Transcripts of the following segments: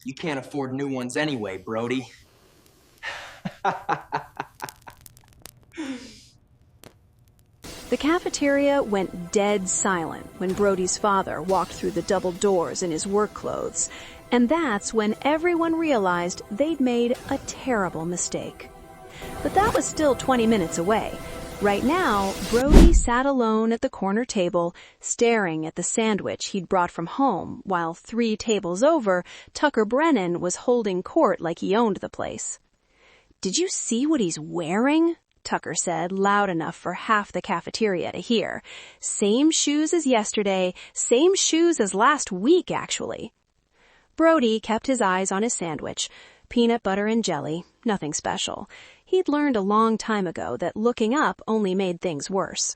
You can't afford new ones anyway, Brody. The cafeteria went dead silent when Brody's father walked through the double doors in his work clothes, and that's when everyone realized they'd made a terrible mistake. But that was still 20 minutes away. Right now, Brody sat alone at the corner table, staring at the sandwich he'd brought from home, while 3 tables over, Tucker Brennan was holding court like he owned the place. "Did you see what he's wearing?" Tucker said, loud enough for half the cafeteria to hear. "Same shoes as yesterday, same shoes as last week, actually." Brody kept his eyes on his sandwich. Peanut butter and jelly, nothing special. He'd learned a long time ago that looking up only made things worse.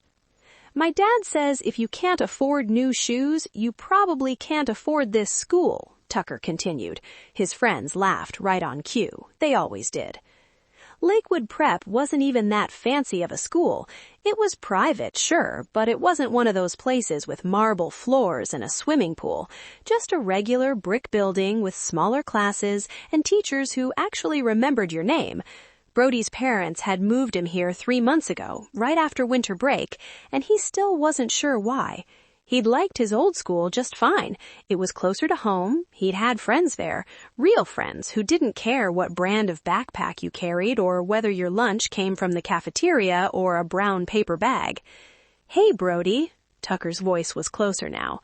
"My dad says if you can't afford new shoes, you probably can't afford this school," Tucker continued. His friends laughed right on cue. They always did. Lakewood Prep wasn't even that fancy of a school. It was private, sure, but it wasn't one of those places with marble floors and a swimming pool. Just a regular brick building with smaller classes and teachers who actually remembered your name. Brody's parents had moved him here 3 months ago, right after winter break, and he still wasn't sure why. He'd liked his old school just fine. It was closer to home. He'd had friends there, real friends who didn't care what brand of backpack you carried or whether your lunch came from the cafeteria or a brown paper bag. "Hey, Brody." Tucker's voice was closer now.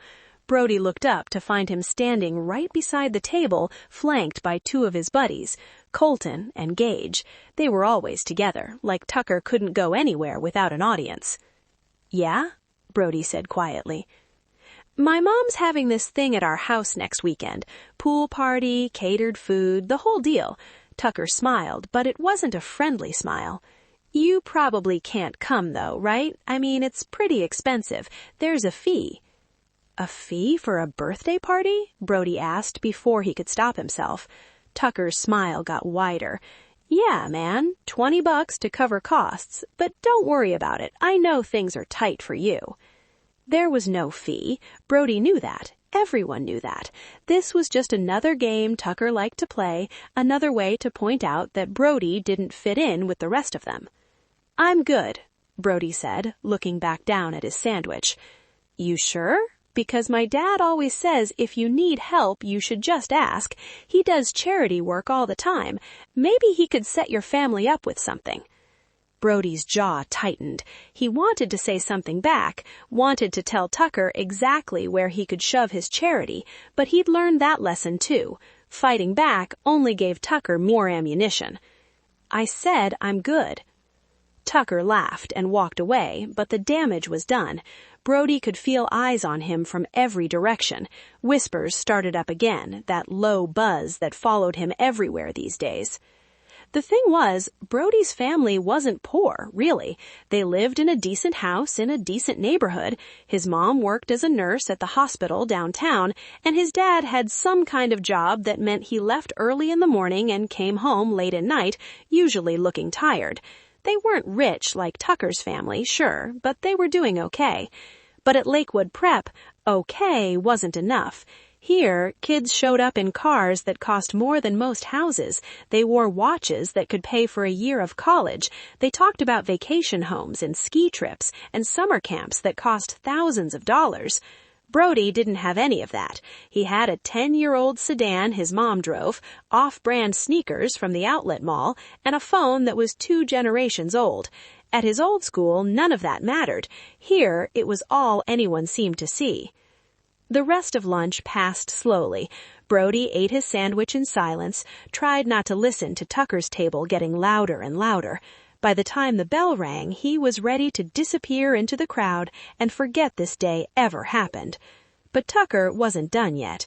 Brody looked up to find him standing right beside the table, flanked by 2 of his buddies, Colton and Gage. They were always together, like Tucker couldn't go anywhere without an audience. "Yeah?" Brody said quietly. "My mom's having this thing at our house next weekend. Pool party, catered food, the whole deal." Tucker smiled, but it wasn't a friendly smile. "You probably can't come, though, right? I mean, it's pretty expensive. There's a fee." "A fee for a birthday party?" Brody asked before he could stop himself. Tucker's smile got wider. "Yeah, man, $20 to cover costs, but don't worry about it. I know things are tight for you." There was no fee. Brody knew that. Everyone knew that. This was just another game Tucker liked to play, another way to point out that Brody didn't fit in with the rest of them. "I'm good," Brody said, looking back down at his sandwich. "You sure? Because my dad always says if you need help, you should just ask. He does charity work all the time. Maybe he could set your family up with something." Brody's jaw tightened. He wanted to say something back, wanted to tell Tucker exactly where he could shove his charity, but he'd learned that lesson too. Fighting back only gave Tucker more ammunition. "I said I'm good." Tucker laughed and walked away, but the damage was done. Brody could feel eyes on him from every direction. Whispers started up again, that low buzz that followed him everywhere these days. The thing was, Brody's family wasn't poor, really. They lived in a decent house in a decent neighborhood. His mom worked as a nurse at the hospital downtown, and his dad had some kind of job that meant he left early in the morning and came home late at night, usually looking tired. They weren't rich like Tucker's family, sure, but they were doing okay. But at Lakewood Prep, okay wasn't enough. Here, kids showed up in cars that cost more than most houses. They wore watches that could pay for a year of college. They talked about vacation homes and ski trips and summer camps that cost thousands of dollars. Brody didn't have any of that. He had a 10-year-old sedan his mom drove, off-brand sneakers from the outlet mall, and a phone that was 2 generations old. At his old school, none of that mattered. Here, it was all anyone seemed to see. The rest of lunch passed slowly. Brody ate his sandwich in silence, tried not to listen to Tucker's table getting louder and louder. By the time the bell rang, he was ready to disappear into the crowd and forget this day ever happened. But Tucker wasn't done yet.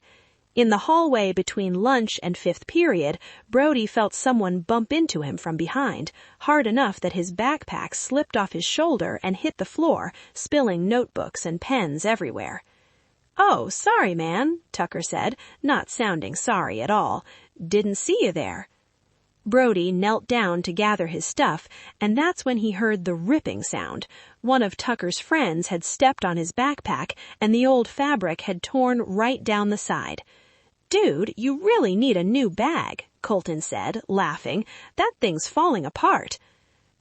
In the hallway between lunch and 5th period, Brody felt someone bump into him from behind, hard enough that his backpack slipped off his shoulder and hit the floor, spilling notebooks and pens everywhere. "Oh, sorry, man," Tucker said, not sounding sorry at all. "Didn't see you there." Brody knelt down to gather his stuff, and that's when he heard the ripping sound. One of Tucker's friends had stepped on his backpack, and the old fabric had torn right down the side. "Dude, you really need a new bag," Colton said, laughing. "That thing's falling apart."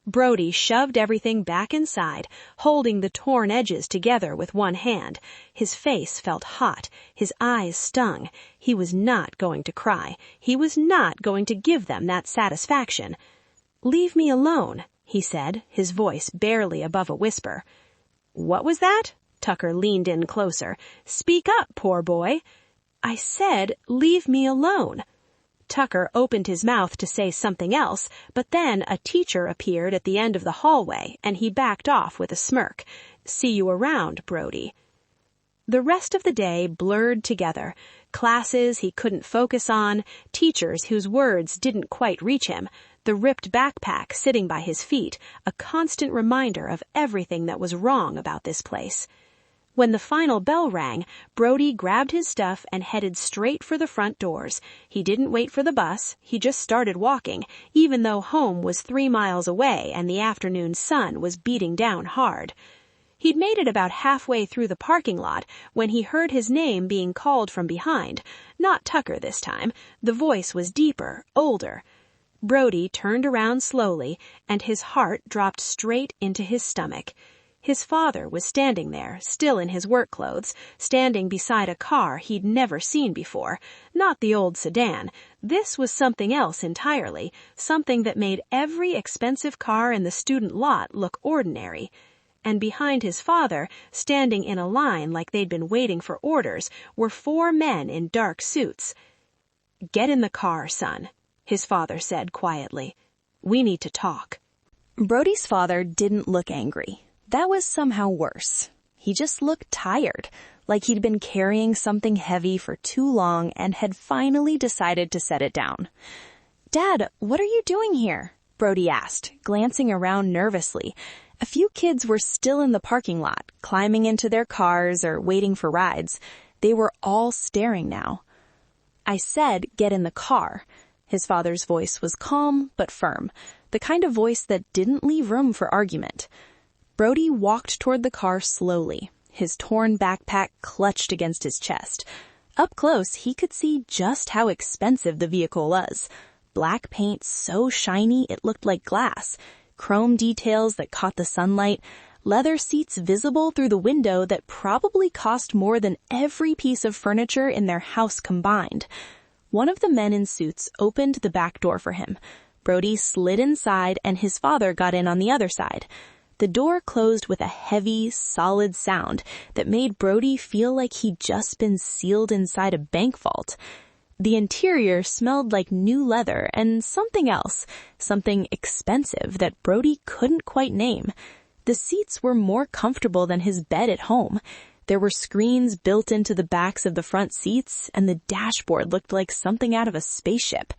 Brody shoved everything back inside, holding the torn edges together with one hand. His face felt hot. His eyes stung. He was not going to cry. He was not going to give them that satisfaction. "Leave me alone," he said, his voice barely above a whisper. "What was that?" Tucker leaned in closer. "Speak up, poor boy." "I said, leave me alone." Tucker opened his mouth to say something else, but then a teacher appeared at the end of the hallway, and he backed off with a smirk. "See you around, Brody." The rest of the day blurred together. Classes he couldn't focus on, teachers whose words didn't quite reach him, the ripped backpack sitting by his feet, a constant reminder of everything that was wrong about this place. When the final bell rang, Brody grabbed his stuff and headed straight for the front doors. He didn't wait for the bus, he just started walking, even though home was 3 miles away and the afternoon sun was beating down hard. He'd made it about halfway through the parking lot when he heard his name being called from behind. Not Tucker this time. The voice was deeper, older. Brody turned around slowly, and his heart dropped straight into his stomach. His father was standing there, still in his work clothes, standing beside a car he'd never seen before. Not the old sedan. This was something else entirely, something that made every expensive car in the student lot look ordinary. And behind his father, standing in a line like they'd been waiting for orders, were 4 men in dark suits. "Get in the car, son," his father said quietly. "We need to talk." Brody's father didn't look angry. That was somehow worse. He just looked tired, like he'd been carrying something heavy for too long and had finally decided to set it down. "Dad, what are you doing here?" Brody asked, glancing around nervously. A few kids were still in the parking lot, climbing into their cars or waiting for rides. They were all staring now. "I said, get in the car." His father's voice was calm but firm, the kind of voice that didn't leave room for argument. Brody walked toward the car slowly, his torn backpack clutched against his chest. Up close, he could see just how expensive the vehicle was. Black paint so shiny it looked like glass, chrome details that caught the sunlight, leather seats visible through the window that probably cost more than every piece of furniture in their house combined. One of the men in suits opened the back door for him. Brody slid inside and his father got in on the other side. The door closed with a heavy, solid sound that made Brody feel like he'd just been sealed inside a bank vault. The interior smelled like new leather and something else, something expensive that Brody couldn't quite name. The seats were more comfortable than his bed at home. There were screens built into the backs of the front seats, and the dashboard looked like something out of a spaceship.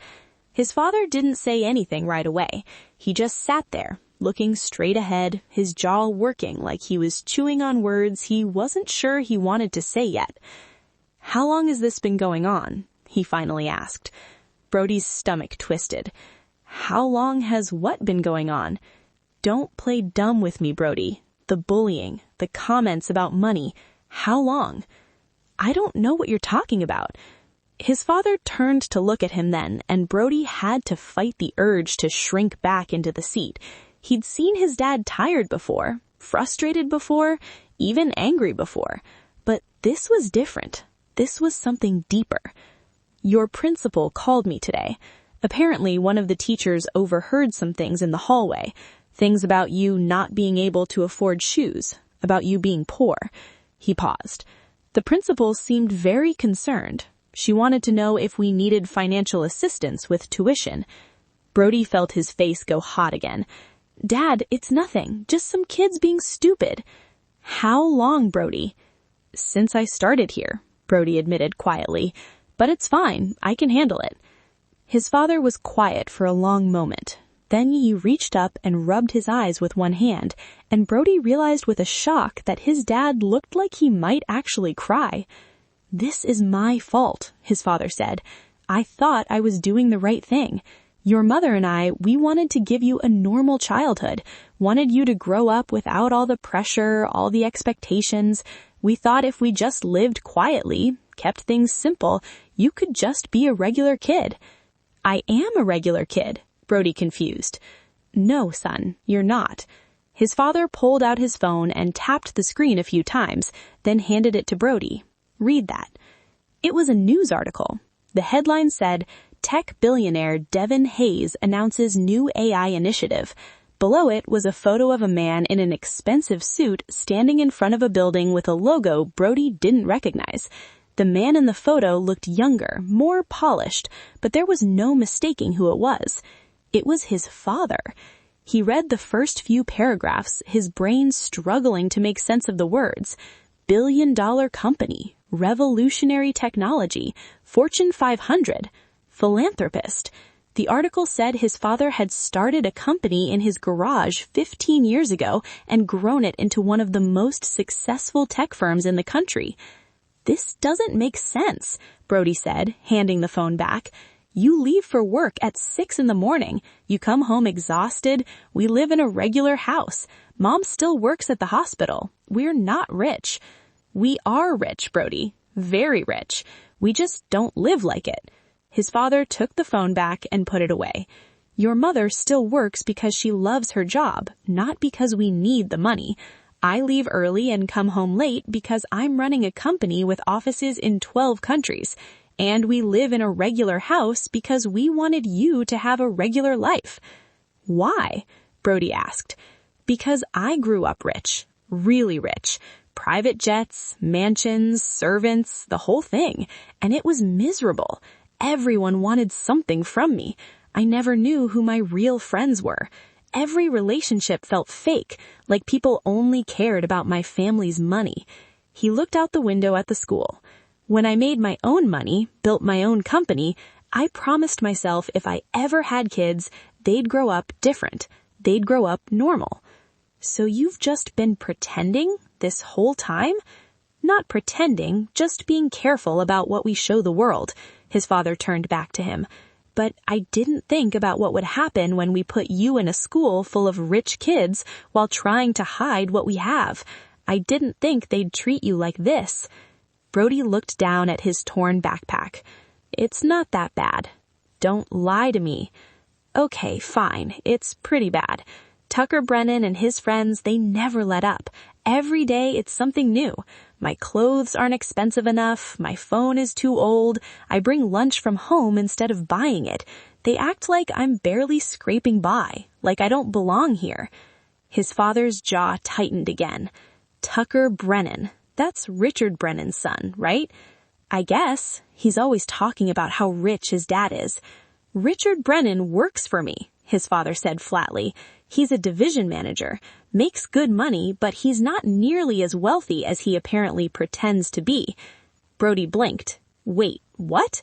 His father didn't say anything right away. He just sat there, looking straight ahead, his jaw working like he was chewing on words he wasn't sure he wanted to say yet. "How long has this been going on?" he finally asked. Brody's stomach twisted. How long has what been going on? Don't play dumb with me, Brody. The bullying, the comments about money. How long? I don't know what you're talking about. His father turned to look at him then, and Brody had to fight the urge to shrink back into the seat. He'd seen his dad tired before, frustrated before, even angry before. But this was different. This was something deeper. Your principal called me today. Apparently, one of the teachers overheard some things in the hallway. Things about you not being able to afford shoes, about you being poor. He paused. The principal seemed very concerned. She wanted to know if we needed financial assistance with tuition. Brody felt his face go hot again. Dad, it's nothing. Just some kids being stupid. How long, Brody? Since I started here, Brody admitted quietly. But it's fine. I can handle it. His father was quiet for a long moment. Then he reached up and rubbed his eyes with one hand, and Brody realized with a shock that his dad looked like he might actually cry. This is my fault, his father said. I thought I was doing the right thing. Your mother and I, we wanted to give you a normal childhood, wanted you to grow up without all the pressure, all the expectations. We thought if we just lived quietly, kept things simple, you could just be a regular kid. I am a regular kid, Brody confused. No, son, you're not. His father pulled out his phone and tapped the screen a few times, then handed it to Brody. Read that. It was a news article. The headline said, Tech billionaire Devin Hayes announces new AI initiative. Below it was a photo of a man in an expensive suit standing in front of a building with a logo Brody didn't recognize. The man in the photo looked younger, more polished, but there was no mistaking who it was. It was his father. He read the first few paragraphs, his brain struggling to make sense of the words. Billion-dollar company, revolutionary technology, Fortune 500, philanthropist. The article said his father had started a company in his garage 15 years ago and grown it into one of the most successful tech firms in the country. This doesn't make sense, Brody said, handing the phone back. You leave for work at 6 a.m. You come home exhausted. We live in a regular house. Mom still works at the hospital. We're not rich. We are rich, Brody. Very rich. We just don't live like it. His father took the phone back and put it away. Your mother still works because she loves her job, not because we need the money. I leave early and come home late because I'm running a company with offices in 12 countries. And we live in a regular house because we wanted you to have a regular life. Why? Brody asked. Because I grew up rich. Really rich. Private jets, mansions, servants, the whole thing. And it was miserable. Everyone wanted something from me. I never knew who my real friends were. Every relationship felt fake, like people only cared about my family's money. He looked out the window at the school. When I made my own money, built my own company, I promised myself if I ever had kids, they'd grow up different. They'd grow up normal. So you've just been pretending this whole time? Not pretending, just being careful about what we show the world. His father turned back to him. But I didn't think about what would happen when we put you in a school full of rich kids while trying to hide what we have. I didn't think they'd treat you like this. Brody looked down at his torn backpack. It's not that bad. Don't lie to me. Okay, fine. It's pretty bad. Tucker Brennan and his friends, they never let up. Every day it's something new. My clothes aren't expensive enough. My phone is too old. I bring lunch from home instead of buying it. They act like I'm barely scraping by, like I don't belong here. His father's jaw tightened again. Tucker Brennan. That's Richard Brennan's son, right? I guess. He's always talking about how rich his dad is. Richard Brennan works for me, his father said flatly. He's a division manager, makes good money, but he's not nearly as wealthy as he apparently pretends to be. Brody blinked. Wait, what?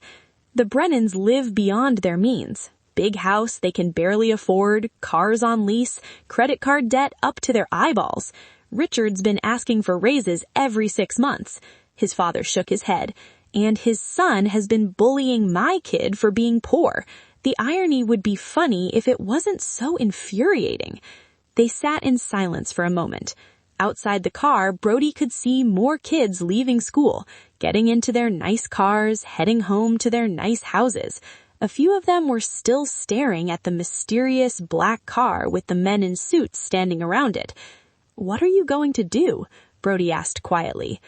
The Brennans live beyond their means. Big house they can barely afford, cars on lease, credit card debt up to their eyeballs. Richard's been asking for raises every 6 months. His father shook his head. And his son has been bullying my kid for being poor. The irony would be funny if it wasn't so infuriating. They sat in silence for a moment. Outside the car, Brody could see more kids leaving school, getting into their nice cars, heading home to their nice houses. A few of them were still staring at the mysterious black car with the men in suits standing around it. What are you going to do? Brody asked quietly.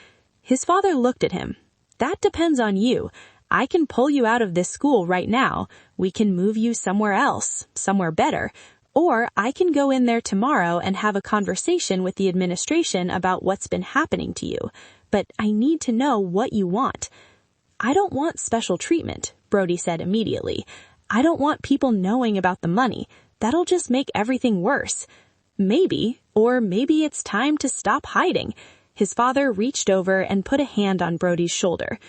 His father looked at him. That depends on you. I can pull you out of this school right now. We can move you somewhere else, somewhere better. Or I can go in there tomorrow and have a conversation with the administration about what's been happening to you. But I need to know what you want. I don't want special treatment, Brody said immediately. I don't want people knowing about the money. That'll just make everything worse. Maybe, or maybe it's time to stop hiding. His father reached over and put a hand on Brody's shoulder.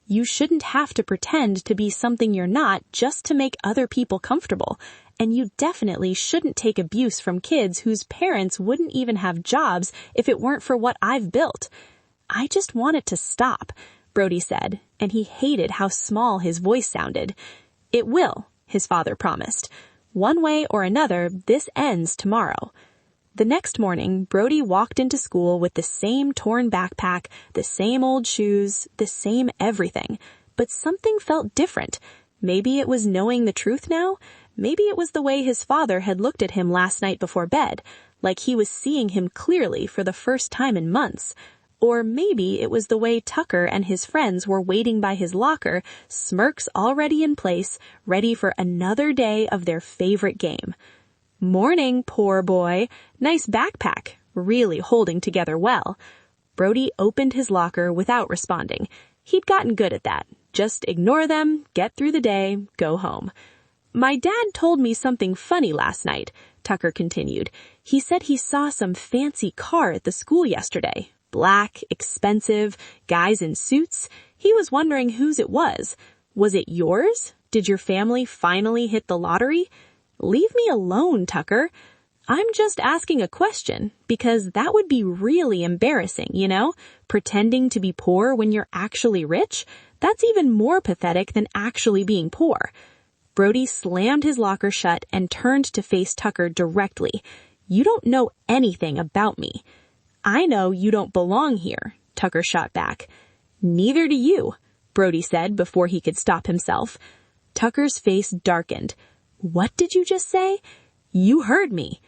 You shouldn't have to pretend to be something you're not just to make other people comfortable. And you definitely shouldn't take abuse from kids whose parents wouldn't even have jobs if it weren't for what I've built. I just want it to stop, Brody said, and he hated how small his voice sounded. It will, his father promised. One way or another, this ends tomorrow. The next morning, Brody walked into school with the same torn backpack, the same old shoes, the same everything. But something felt different. Maybe it was knowing the truth now. Maybe it was the way his father had looked at him last night before bed, like he was seeing him clearly for the first time in months. Or maybe it was the way Tucker and his friends were waiting by his locker, smirks already in place, ready for another day of their favorite game. Morning, poor boy. Nice backpack. Really holding together well. Brody opened his locker without responding. He'd gotten good at that. Just ignore them, get through the day, go home. My dad told me something funny last night, Tucker continued. He said he saw some fancy car at the school yesterday. Black, expensive, guys in suits. He was wondering whose it was. Was it yours? Did your family finally hit the lottery? Leave me alone, Tucker. I'm just asking a question, because that would be really embarrassing, you know? Pretending to be poor when you're actually rich? That's even more pathetic than actually being poor. Brody slammed his locker shut and turned to face Tucker directly. You don't know anything about me. I know you don't belong here, Tucker shot back. Neither do you, Brody said before he could stop himself. Tucker's face darkened. What did you just say? You heard me.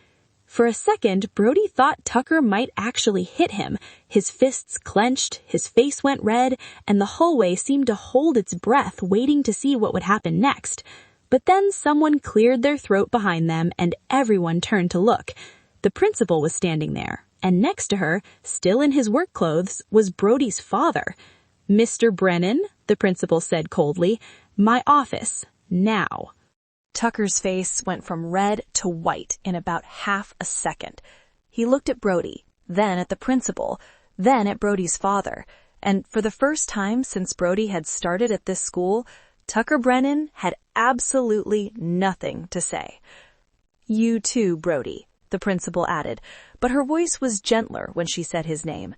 For a second, Brody thought Tucker might actually hit him. His fists clenched, his face went red, and the hallway seemed to hold its breath, waiting to see what would happen next. But then someone cleared their throat behind them, and everyone turned to look. The principal was standing there, and next to her, still in his work clothes, was Brody's father. Mr. Brennan, the principal said coldly, my office, now. Tucker's face went from red to white in about half a second. He looked at Brody, then at the principal, then at Brody's father, and for the first time since Brody had started at this school, Tucker Brennan had absolutely nothing to say. You too, Brody, the principal added, but her voice was gentler when she said his name.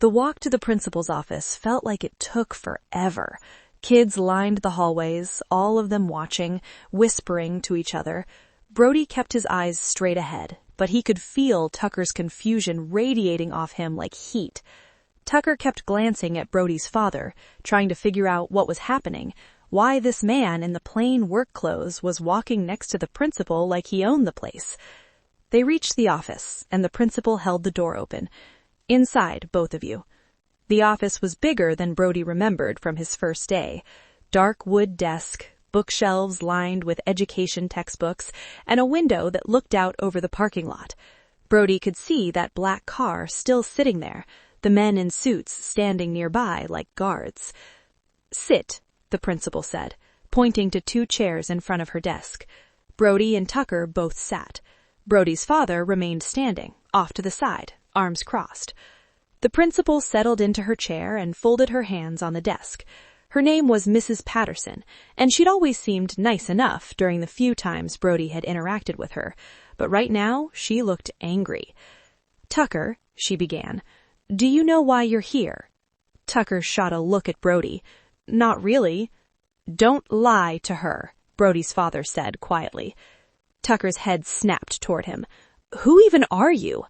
The walk to the principal's office felt like it took forever. Kids lined the hallways, all of them watching, whispering to each other. Brody kept his eyes straight ahead, but he could feel Tucker's confusion radiating off him like heat. Tucker kept glancing at Brody's father, trying to figure out what was happening, why this man in the plain work clothes was walking next to the principal like he owned the place. They reached the office, and the principal held the door open. Inside, both of you. The office was bigger than Brody remembered from his first day. Dark wood desk, bookshelves lined with education textbooks, and a window that looked out over the parking lot. Brody could see that black car still sitting there, the men in suits standing nearby like guards. Sit, the principal said, pointing to 2 chairs in front of her desk. Brody and Tucker both sat. Brody's father remained standing, off to the side, arms crossed. The principal settled into her chair and folded her hands on the desk. Her name was Mrs. Patterson, and she'd always seemed nice enough during the few times Brody had interacted with her, but right now she looked angry. Tucker, she began, do you know why you're here? Tucker shot a look at Brody. Not really. Don't lie to her, Brody's father said quietly. Tucker's head snapped toward him. Who even are you?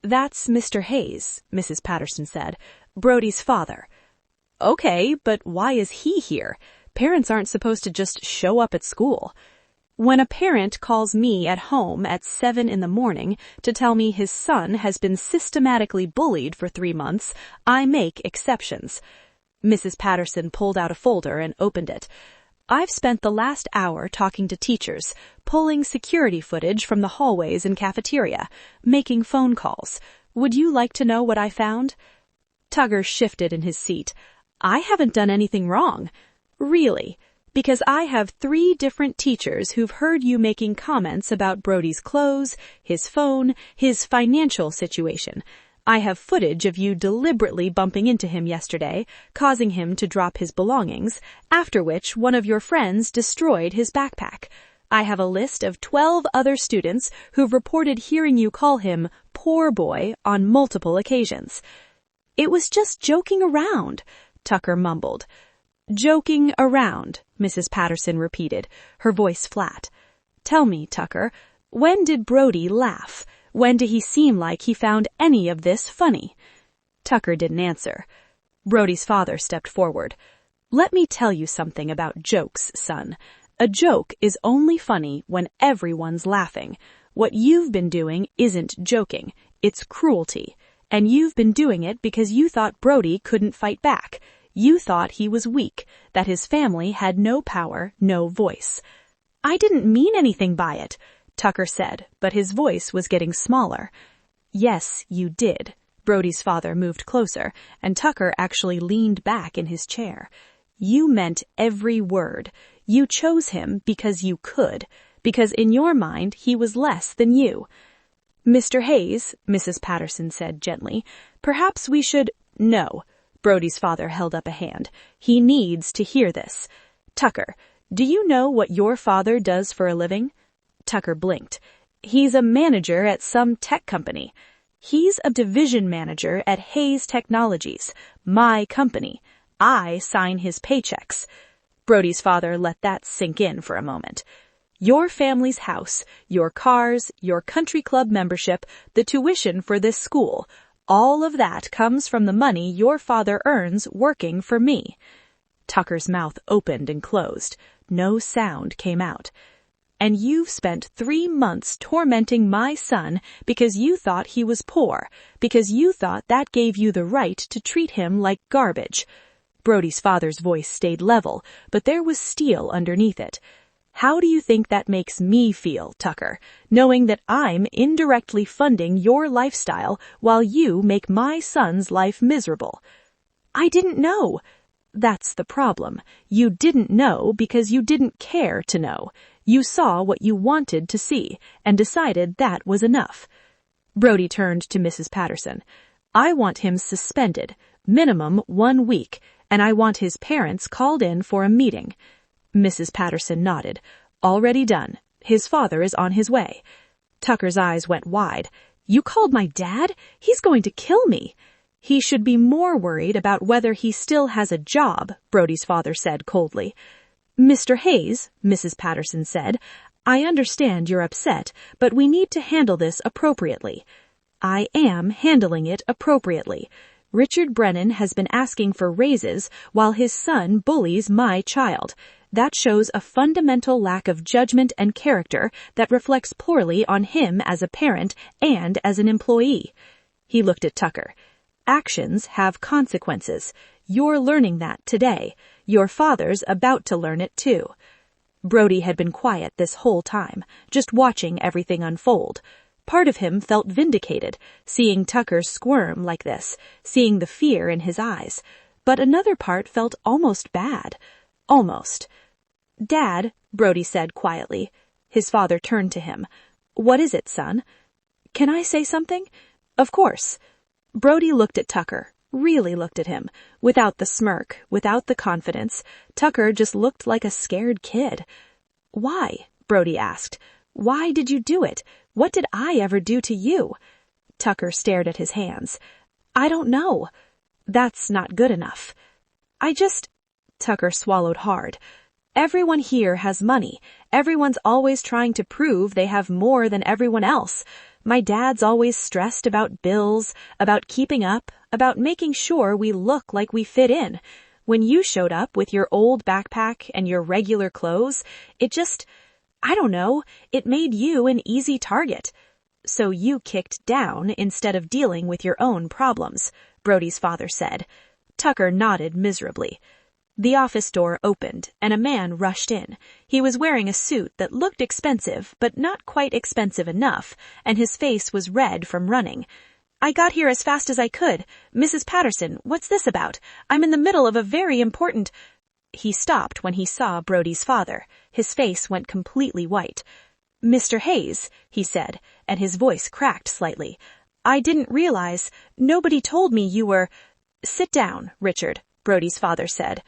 That's Mr. Hayes, Mrs. Patterson said, Brody's father. Okay, but why is he here? Parents aren't supposed to just show up at school. When a parent calls me at home at 7 in the morning to tell me his son has been systematically bullied for 3 months, I make exceptions. Mrs. Patterson pulled out a folder and opened it. I've spent the last hour talking to teachers, pulling security footage from the hallways and cafeteria, making phone calls. Would you like to know what I found? Tucker shifted in his seat. I haven't done anything wrong. Really? Because I have 3 different teachers who've heard you making comments about Brody's clothes, his phone, his financial situation. I have footage of you deliberately bumping into him yesterday, causing him to drop his belongings, after which one of your friends destroyed his backpack. I have a list of 12 other students who've reported hearing you call him poor boy on multiple occasions. It was just joking around, Tucker mumbled. Joking around, Mrs. Patterson repeated, her voice flat. Tell me, Tucker, when did Brody laugh? When did he seem like he found any of this funny? Tucker didn't answer. Brody's father stepped forward. Let me tell you something about jokes, son. A joke is only funny when everyone's laughing. What you've been doing isn't joking, it's cruelty. And you've been doing it because you thought Brody couldn't fight back. You thought he was weak, that his family had no power, no voice. I didn't mean anything by it, Tucker said, but his voice was getting smaller. Yes, you did. Brody's father moved closer, and Tucker actually leaned back in his chair. You meant every word. You chose him because you could, because in your mind he was less than you. Mr. Hayes, Mrs. Patterson said gently, perhaps we should— No. Brody's father held up a hand. He needs to hear this. Tucker, do you know what your father does for a living? Tucker blinked. He's a manager at some tech company. He's a division manager at Hayes Technologies, my company. I sign his paychecks. Brody's father let that sink in for a moment. Your family's house, your cars, your country club membership, the tuition for this school, all of that comes from the money your father earns working for me. Tucker's mouth opened and closed. No sound came out. And you've spent 3 months tormenting my son because you thought he was poor, because you thought that gave you the right to treat him like garbage. Brody's father's voice stayed level, but there was steel underneath it. How do you think that makes me feel, Tucker, knowing that I'm indirectly funding your lifestyle while you make my son's life miserable? I didn't know. That's the problem. You didn't know because you didn't care to know. You saw what you wanted to see and decided that was enough. Brody turned to Mrs. Patterson. I want him suspended, minimum 1 week, and I want his parents called in for a meeting. Mrs. Patterson nodded. Already done. His father is on his way. Tucker's eyes went wide. You called my dad? He's going to kill me. He should be more worried about whether he still has a job, Brody's father said coldly. Mr. Hayes, Mrs. Patterson said, I understand you're upset, but we need to handle this appropriately. I am handling it appropriately. Richard Brennan has been asking for raises while his son bullies my child. That shows a fundamental lack of judgment and character that reflects poorly on him as a parent and as an employee. He looked at Tucker. Actions have consequences. You're learning that today. Your father's about to learn it too. Brody had been quiet this whole time, just watching everything unfold. Part of him felt vindicated, seeing Tucker squirm like this, seeing the fear in his eyes. But another part felt almost bad. Almost. Dad, Brody said quietly. His father turned to him. What is it, son? Can I say something? Of course. Brody looked at Tucker, really looked at him, without the smirk, without the confidence. Tucker just looked like a scared kid. Why? Brody asked. Why did you do it? What did I ever do to you? Tucker stared at his hands. I don't know. That's not good enough. Tucker swallowed hard. Everyone here has money. Everyone's always trying to prove they have more than everyone else. My dad's always stressed about bills, about keeping up, about making sure we look like we fit in. When you showed up with your old backpack and your regular clothes, I don't know, it made you an easy target. So you kicked down instead of dealing with your own problems, Brody's father said. Tucker nodded miserably. The office door opened, and a man rushed in. He was wearing a suit that looked expensive, but not quite expensive enough, and his face was red from running. I got here as fast as I could. Mrs. Patterson, what's this about? I'm in the middle of a very important— He stopped when he saw Brody's father. His face went completely white. Mr. Hayes, he said, and his voice cracked slightly. I didn't realize— Nobody told me you were— Sit down, Richard, Brody's father said.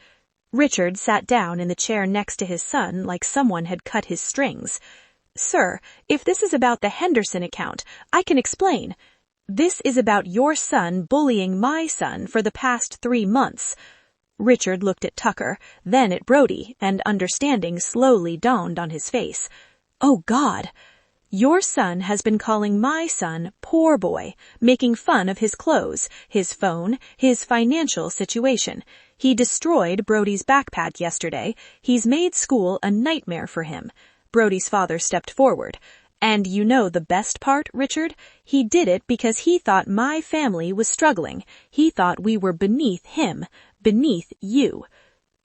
Richard sat down in the chair next to his son like someone had cut his strings. Sir, if this is about the Henderson account, I can explain. This is about your son bullying my son for the past 3 months. Richard looked at Tucker, then at Brody, and understanding slowly dawned on his face. Oh, God! Your son has been calling my son poor boy, making fun of his clothes, his phone, his financial situation. He destroyed Brody's backpack yesterday. He's made school a nightmare for him. Brody's father stepped forward. And you know the best part, Richard? He did it because he thought my family was struggling. He thought we were beneath him, beneath you.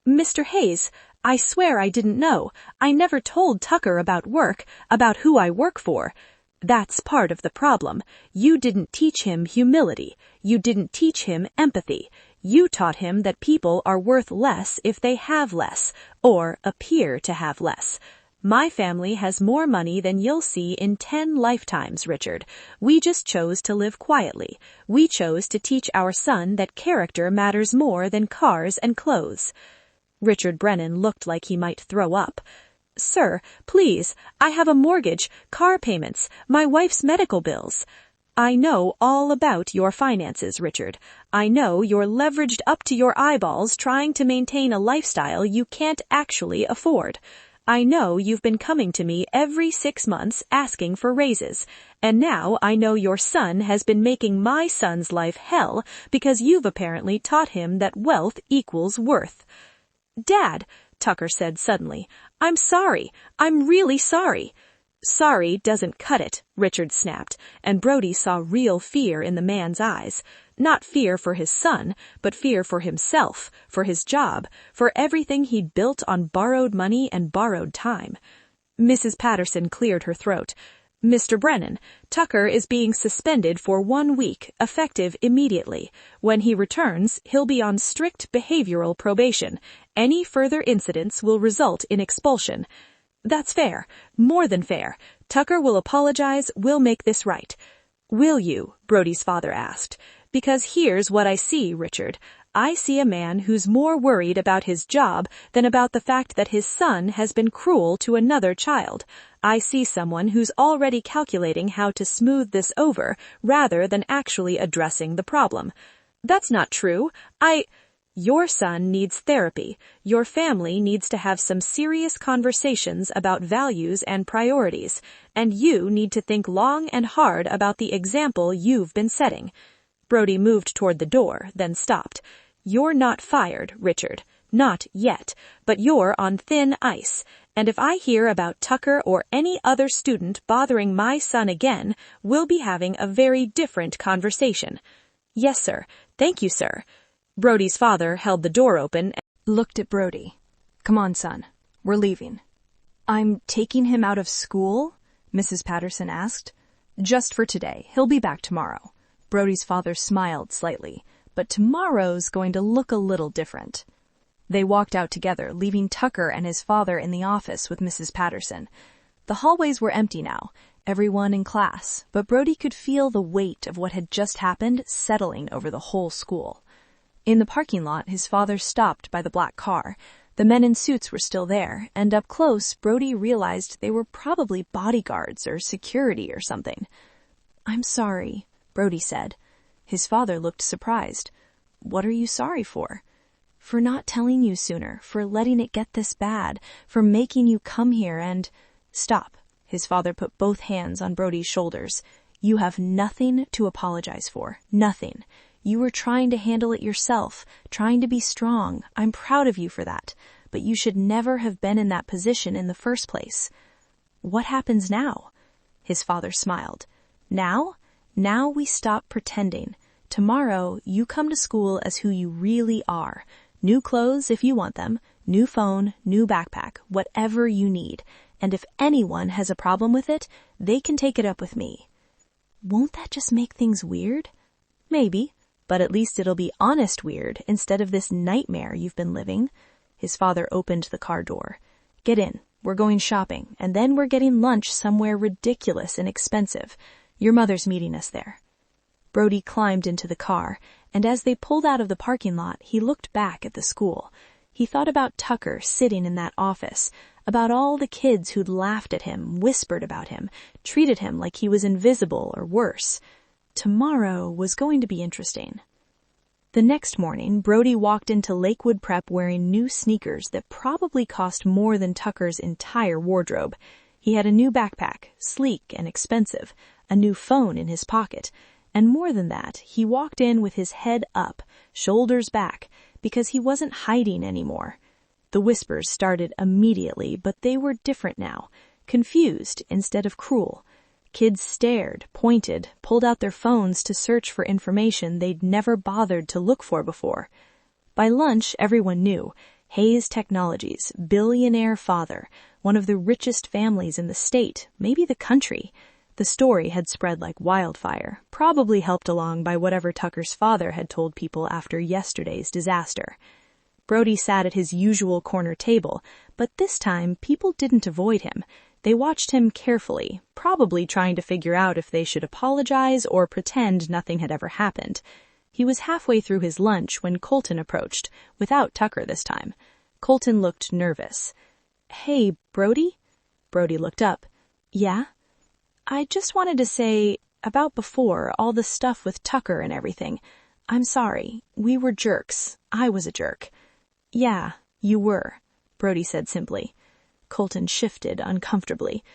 Mr. Hayes, I swear I didn't know. I never told Tucker about work, about who I work for. That's part of the problem. You didn't teach him humility. You didn't teach him empathy. You taught him that people are worth less if they have less, or appear to have less. My family has more money than you'll see in 10 lifetimes, Richard. We just chose to live quietly. We chose to teach our son that character matters more than cars and clothes. Richard Brennan looked like he might throw up. Sir, please, I have a mortgage, car payments, my wife's medical bills. I know all about your finances, Richard. I know you're leveraged up to your eyeballs trying to maintain a lifestyle you can't actually afford. I know you've been coming to me every 6 months asking for raises, and now I know your son has been making my son's life hell because you've apparently taught him that wealth equals worth. Dad, Tucker said suddenly, I'm sorry. I'm really sorry. Sorry doesn't cut it, Richard snapped, and Brody saw real fear in the man's eyes. Not fear for his son, but fear for himself, for his job, for everything he'd built on borrowed money and borrowed time. Mrs. Patterson cleared her throat. Mr. Brennan, Tucker is being suspended for 1 week, effective immediately. When he returns, he'll be on strict behavioral probation. Any further incidents will result in expulsion. That's fair. More than fair. Tucker will apologize. We'll make this right. Will you? Brody's father asked. Because here's what I see, Richard. I see a man who's more worried about his job than about the fact that his son has been cruel to another child. I see someone who's already calculating how to smooth this over rather than actually addressing the problem. That's not true. Your son needs therapy. Your family needs to have some serious conversations about values and priorities, and you need to think long and hard about the example you've been setting. Brody moved toward the door, then stopped. You're not fired, Richard. Not yet, but you're on thin ice, and if I hear about Tucker or any other student bothering my son again, we'll be having a very different conversation. Yes, sir. Thank you, sir. Brody's father held the door open and Looked at Brody. Come on, son. We're leaving. I'm taking him out of school? Mrs. Patterson asked. Just for today. He'll be back tomorrow. Brody's father smiled slightly, but tomorrow's going to look a little different. They walked out together, leaving Tucker and his father in the office with Mrs. Patterson. The hallways were empty now, everyone in class, but Brody could feel the weight of what had just happened settling over the whole school. In the parking lot, his father stopped by the black car. The men in suits were still there, and up close, Brody realized they were probably bodyguards or security or something. I'm sorry, Brody said. His father looked surprised. What are you sorry for? For not telling you sooner, for letting it get this bad, for making you come here and... Stop. His father put both hands on Brody's shoulders. You have nothing to apologize for. Nothing. You were trying to handle it yourself, trying to be strong. I'm proud of you for that. But you should never have been in that position in the first place. What happens now? His father smiled. Now? Now we stop pretending. Tomorrow, you come to school as who you really are. New clothes if you want them, new phone, new backpack, whatever you need. And if anyone has a problem with it, they can take it up with me. Won't that just make things weird? Maybe, but at least it'll be honest weird instead of this nightmare you've been living. His father opened the car door. Get in. We're going shopping, and then we're getting lunch somewhere ridiculous and expensive. Your mother's meeting us there. Brody climbed into the car, and as they pulled out of the parking lot, he looked back at the school. He thought about Tucker sitting in that office, about all the kids who'd laughed at him, whispered about him, treated him like he was invisible or worse. Tomorrow was going to be interesting. The next morning, Brody walked into Lakewood Prep wearing new sneakers that probably cost more than Tucker's entire wardrobe. He had a new backpack, sleek and expensive, a new phone in his pocket, and more than that, he walked in with his head up, shoulders back, because he wasn't hiding anymore. The whispers started immediately, but they were different now, confused instead of cruel. Kids stared, pointed, pulled out their phones to search for information they'd never bothered to look for before. By lunch, everyone knew. Hayes Technologies, billionaire father, one of the richest families in the state, maybe the country. The story had spread like wildfire, probably helped along by whatever Tucker's father had told people after yesterday's disaster. Brody sat at his usual corner table, but this time people didn't avoid him. They watched him carefully, probably trying to figure out if they should apologize or pretend nothing had ever happened. He was halfway through his lunch when Colton approached, without Tucker this time. Colton looked nervous. "Hey, Brody?" Brody looked up. "Yeah?" "I just wanted to say, about before, all the stuff with Tucker and everything. I'm sorry. We were jerks. I was a jerk." "Yeah, you were," Brody said simply. Colton shifted uncomfortably.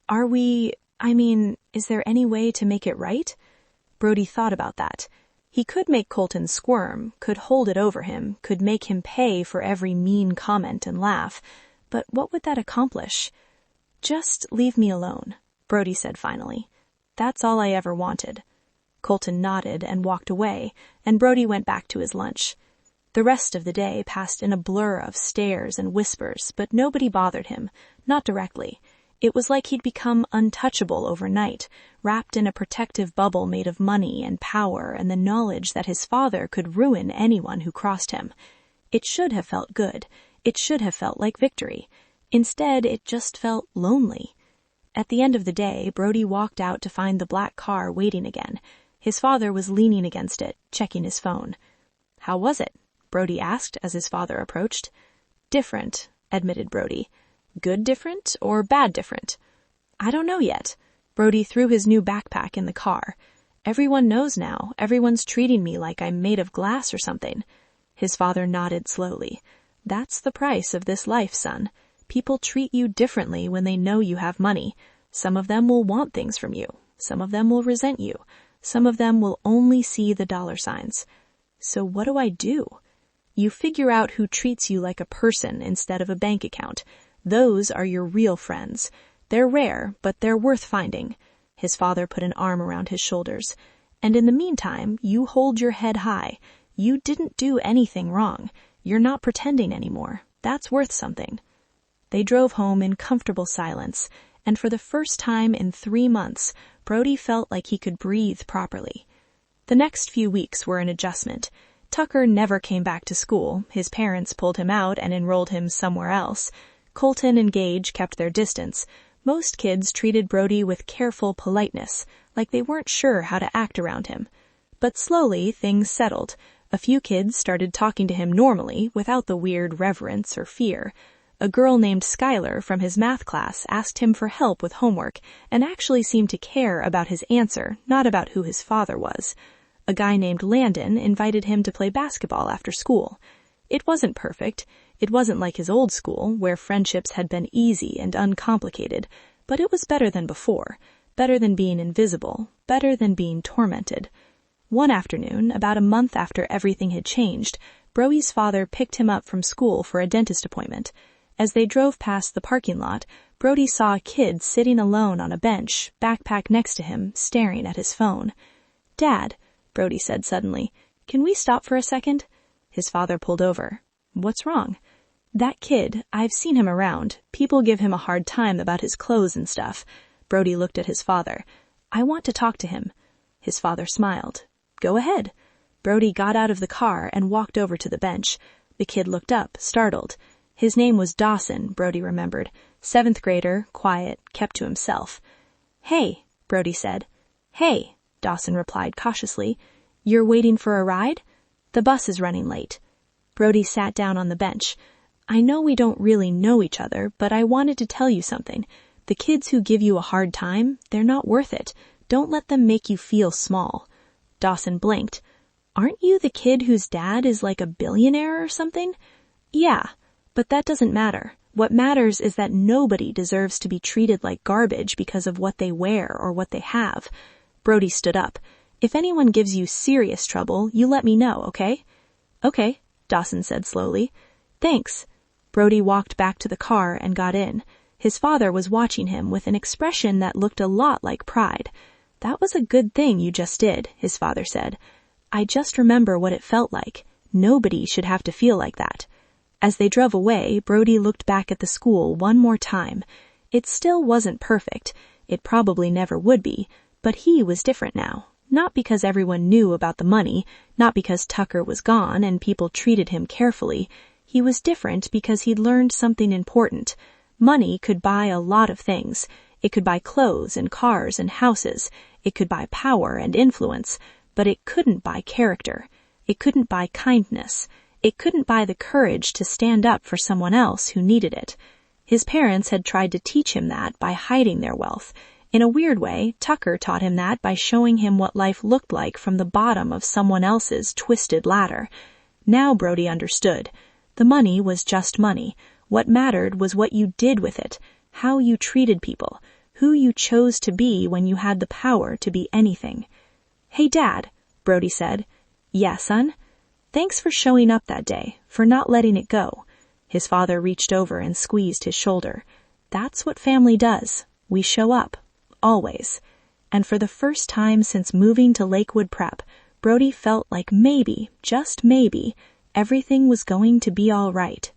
Is there any way to make it right?" Brody thought about that. He could make Colton squirm, could hold it over him, could make him pay for every mean comment and laugh. But what would that accomplish? "Just leave me alone," Brody said finally. "That's all I ever wanted." Colton nodded and walked away, and Brody went back to his lunch. The rest of the day passed in a blur of stares and whispers, but nobody bothered him, not directly. It was like he'd become untouchable overnight, wrapped in a protective bubble made of money and power and the knowledge that his father could ruin anyone who crossed him. It should have felt good. It should have felt like victory. Instead, it just felt lonely. At the end of the day, Brody walked out to find the black car waiting again. His father was leaning against it, checking his phone. "How was it?" Brody asked as his father approached. "Different," admitted Brody. "Good different or bad different?" "I don't know yet." Brody threw his new backpack in the car. "Everyone knows now. Everyone's treating me like I'm made of glass or something." His father nodded slowly. "That's the price of this life, son. People treat you differently when they know you have money. Some of them will want things from you. Some of them will resent you. Some of them will only see the dollar signs. So what do I do? You figure out who treats you like a person instead of a bank account. Those are your real friends. They're rare, but they're worth finding." His father put an arm around his shoulders. "And in the meantime, you hold your head high. You didn't do anything wrong. You're not pretending anymore. That's worth something." They drove home in comfortable silence, and for the first time in 3 months, Brody felt like he could breathe properly. The next few weeks were an adjustment. Tucker never came back to school. His parents pulled him out and enrolled him somewhere else. Colton and Gage kept their distance. Most kids treated Brody with careful politeness, like they weren't sure how to act around him. But slowly, things settled. A few kids started talking to him normally, without the weird reverence or fear. A girl named Skylar from his math class asked him for help with homework and actually seemed to care about his answer, not about who his father was. A guy named Landon invited him to play basketball after school. It wasn't perfect. It wasn't like his old school, where friendships had been easy and uncomplicated, but it was better than before, better than being invisible, better than being tormented. One afternoon, about a month after everything had changed, Brody's father picked him up from school for a dentist appointment. As they drove past the parking lot, Brody saw a kid sitting alone on a bench, backpack next to him, staring at his phone. "Dad," Brody said suddenly, "can we stop for a second?" His father pulled over. "What's wrong?" "That kid, I've seen him around. People give him a hard time about his clothes and stuff." Brody looked at his father. "I want to talk to him." His father smiled. "Go ahead." Brody got out of the car and walked over to the bench. The kid looked up, startled. His name was Dawson, Brody remembered. 7th grader, quiet, kept to himself. "Hey," Brody said. "Hey," Dawson replied cautiously. "You're waiting for a ride?" "The bus is running late." Brody sat down on the bench. "I know we don't really know each other, but I wanted to tell you something. The kids who give you a hard time, they're not worth it. Don't let them make you feel small." Dawson blinked. "Aren't you the kid whose dad is like a billionaire or something?" "Yeah, but that doesn't matter. What matters is that nobody deserves to be treated like garbage because of what they wear or what they have. Brody stood up. If anyone gives you serious trouble, you let me know, okay? Okay, Dawson said slowly. Thanks. Brody walked back to the car and got in. His father was watching him with an expression that looked a lot like pride. That was a good thing you just did, his father said. I just remember what it felt like. Nobody should have to feel like that. As they drove away, Brody looked back at the school one more time. It still wasn't perfect. It probably never would be, but he was different now. Not because everyone knew about the money, not because Tucker was gone and people treated him carefully. He was different because he'd learned something important. Money could buy a lot of things. It could buy clothes and cars and houses. It could buy power and influence, but it couldn't buy character. It couldn't buy kindness. It couldn't buy the courage to stand up for someone else who needed it. His parents had tried to teach him that by hiding their wealth. In a weird way, Tucker taught him that by showing him what life looked like from the bottom of someone else's twisted ladder. Now Brody understood. The money was just money. What mattered was what you did with it, how you treated people, who you chose to be when you had the power to be anything. Hey, Dad, Brody said. Yeah, son? Thanks for showing up that day, for not letting it go. His father reached over and squeezed his shoulder. That's what family does. We show up. Always. And for the first time since moving to Lakewood Prep, Brody felt like maybe, just maybe, everything was going to be all right.